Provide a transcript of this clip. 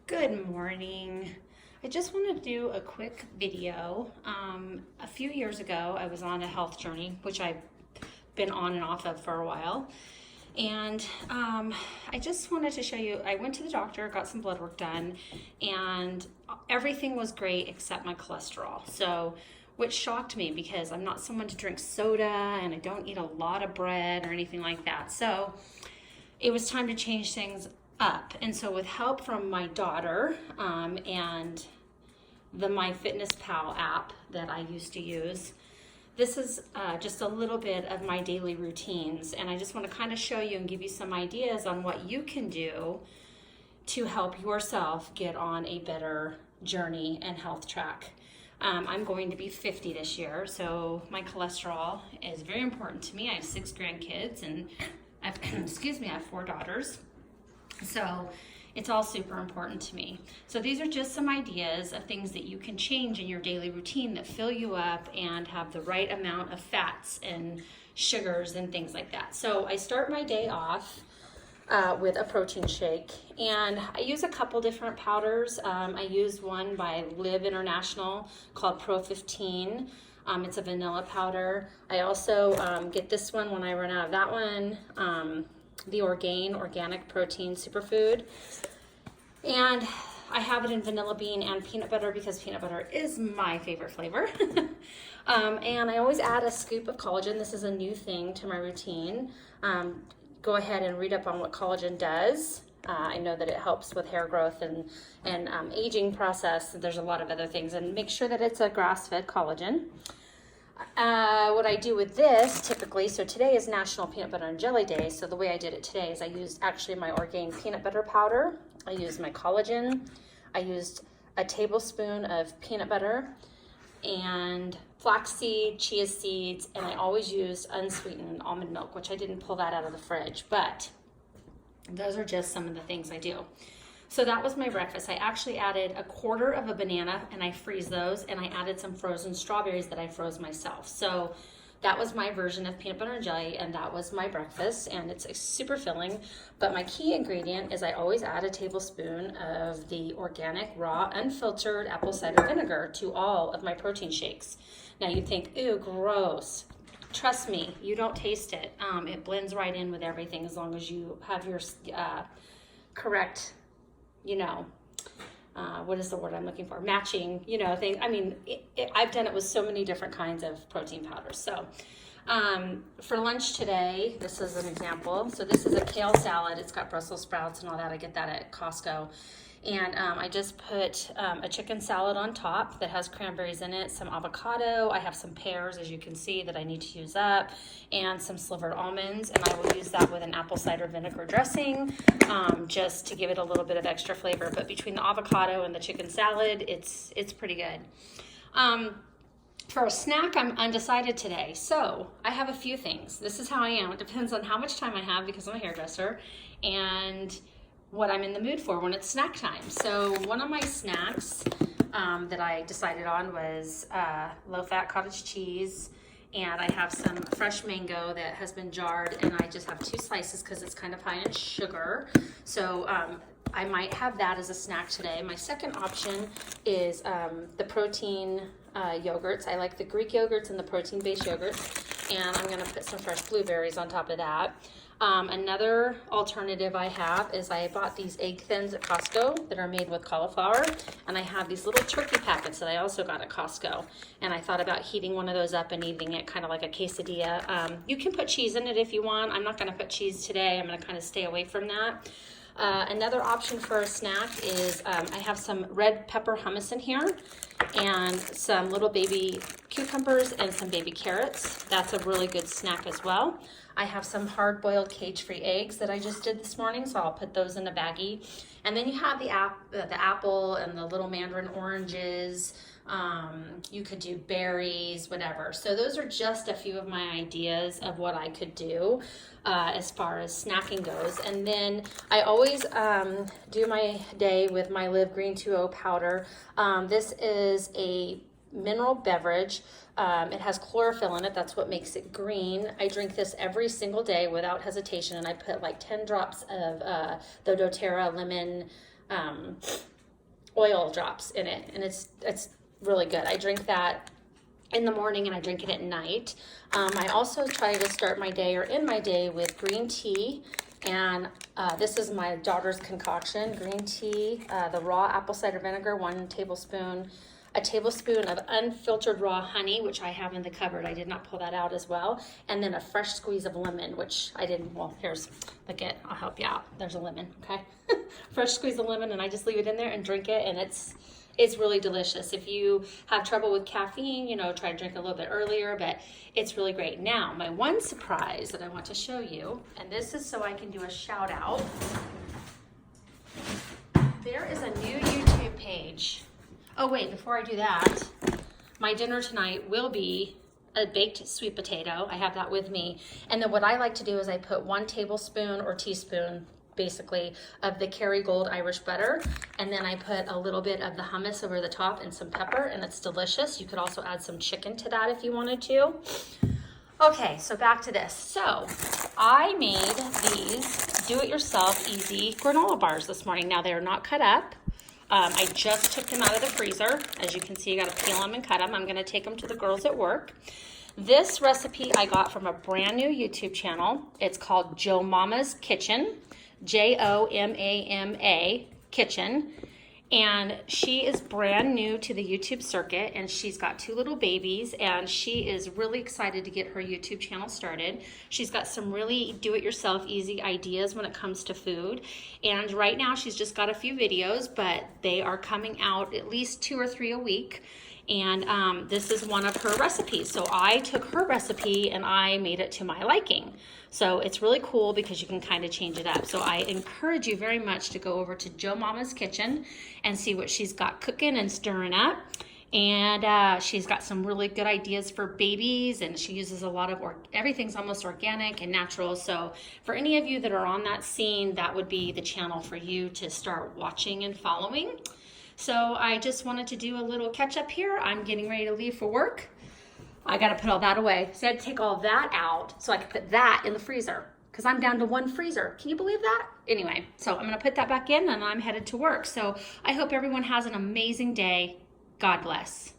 Good morning. I just want to do a quick video. A few years ago, I was on a health journey, which I've been on and off of for a while. And I just wanted to show you, I went to the doctor, got some blood work done, and everything was great except my cholesterol. So, which shocked me because I'm not someone to drink soda and I don't eat a lot of bread or anything like that. So, it was time to change things up. And so with help from my daughter and the MyFitnessPal app that I used to use, this is just a little bit of my daily routines. And I just want to kind of show you and give you some ideas on what you can do to help yourself get on a better journey and health track. I'm going to be 50 this year, so my cholesterol is very important to me. I have 6 grandkids and I have 4 daughters. So it's all super important to me. So these are just some ideas of things that you can change in your daily routine that fill you up and have the right amount of fats and sugars and things like that. So I start my day off with a protein shake, and I use a couple different powders. I use one by Live International called Pro 15. It's a vanilla powder. I also get this one when I run out of that one, the Orgain Organic Protein Superfood. And I have it in vanilla bean and peanut butter because peanut butter is my favorite flavor. And I always add a scoop of collagen. This is a new thing to my routine. Go ahead and read up on what collagen does. I know that it helps with hair growth and aging process. There's a lot of other things. And make sure that it's a grass-fed collagen. What I do with this typically, so today is National Peanut Butter and Jelly Day, so the way I did it today is I used actually my Orgain peanut butter powder, I used my collagen, I used a tablespoon of peanut butter and flaxseed, chia seeds, and I always used unsweetened almond milk, which I didn't pull that out of the fridge, but those are just some of the things I do. So that was my breakfast. I actually added a quarter of a banana and I freeze those, and I added some frozen strawberries that I froze myself. So that was my version of peanut butter and jelly, and that was my breakfast, and it's super filling. But my key ingredient is I always add a tablespoon of the organic, raw, unfiltered apple cider vinegar to all of my protein shakes. Now you think, ooh, gross. Trust me, you don't taste it. It blends right in with everything as long as you have your correct, what is the word I'm looking for? Matching, thing. I mean, I've done it with so many different kinds of protein powders. So for lunch today, this is an example. So this is a kale salad. It's got Brussels sprouts and all that. I get that at Costco. And I just put a chicken salad on top that has cranberries in it, some avocado. I have some pears, as you can see, that I need to use up, and some slivered almonds. And I will use that with an apple cider vinegar dressing just to give it a little bit of extra flavor. But between the avocado and the chicken salad, it's pretty good. For a snack, I'm undecided today. So I have a few things. This is how I am. It depends on how much time I have because I'm a hairdresser and what I'm in the mood for when it's snack time. So one of my snacks that I decided on was low-fat cottage cheese, and I have some fresh mango that has been jarred, and I just have 2 slices because it's kind of high in sugar. So I might have that as a snack today. My second option is the protein yogurts. I like the Greek yogurts and the protein-based yogurts, and I'm gonna put some fresh blueberries on top of that. Another alternative I have is I bought these egg thins at Costco that are made with cauliflower, and I have these little turkey packets that I also got at Costco, and I thought about heating one of those up and eating it kind of like a quesadilla. You can put cheese in it if you want. I'm not going to put cheese today. I'm going to kind of stay away from that. Another option for a snack is I have some red pepper hummus in here and some little baby cucumbers and some baby carrots. That's a really good snack as well. I have some hard-boiled cage-free eggs that I just did this morning, so I'll put those in a baggie. And then you have the apple and the little mandarin oranges. You could do berries, whatever. So those are just a few of my ideas of what I could do as far as snacking goes. And then I always do my day with my Live Green 2.0 powder. This is a mineral beverage. It has chlorophyll in it. That's what makes it green. I drink this every single day without hesitation, and I put like 10 drops of the doTERRA lemon oil drops in it, and it's really good. I drink that in the morning and I drink it at night. I also try to start my day or end my day with green tea, and this is my daughter's concoction. Green tea, the raw apple cider vinegar, 1 tablespoon, a tablespoon of unfiltered raw honey, which I have in the cupboard. I did not pull that out as well. And then a fresh squeeze of lemon, which I didn't, well, here's, look it, I'll help you out. There's a lemon, okay? Fresh squeeze of lemon, and I just leave it in there and drink it, and it's really delicious. If you have trouble with caffeine, you know, try to drink a little bit earlier, but it's really great. Now, my one surprise that I want to show you, and this is so I can do a shout out. There is a new YouTube page. Oh wait, before I do that, my dinner tonight will be a baked sweet potato. I have that with me. And then what I like to do is I put 1 tablespoon or teaspoon, basically, of the Kerrygold Irish butter. And then I put a little bit of the hummus over the top and some pepper, and it's delicious. You could also add some chicken to that if you wanted to. Okay, so back to this. So I made these do-it-yourself easy granola bars this morning. Now, they're not cut up. I just took them out of the freezer. As you can see, you got to peel them and cut them. I'm going to take them to the girls at work. This recipe I got from a brand new YouTube channel. It's called Jo Mama's Kitchen, Jomama Kitchen. And she is brand new to the YouTube circuit, and she's got 2 little babies, and she is really excited to get her YouTube channel started. She's got some really do-it-yourself easy ideas when it comes to food. And right now she's just got a few videos, but they are coming out at least 2 or 3 a week. And this is one of her recipes. So I took her recipe and I made it to my liking. So it's really cool because you can kind of change it up. So I encourage you very much to go over to Jo Mama's Kitchen and see what she's got cooking and stirring up. And she's got some really good ideas for babies, and she uses a lot of, everything's almost organic and natural. So for any of you that are on that scene, that would be the channel for you to start watching and following. So I just wanted to do a little catch up here. I'm getting ready to leave for work. I got to put all that away. So I had to take all that out so I could put that in the freezer, because I'm down to 1 freezer. Can you believe that? Anyway, so I'm going to put that back in and I'm headed to work. So I hope everyone has an amazing day. God bless.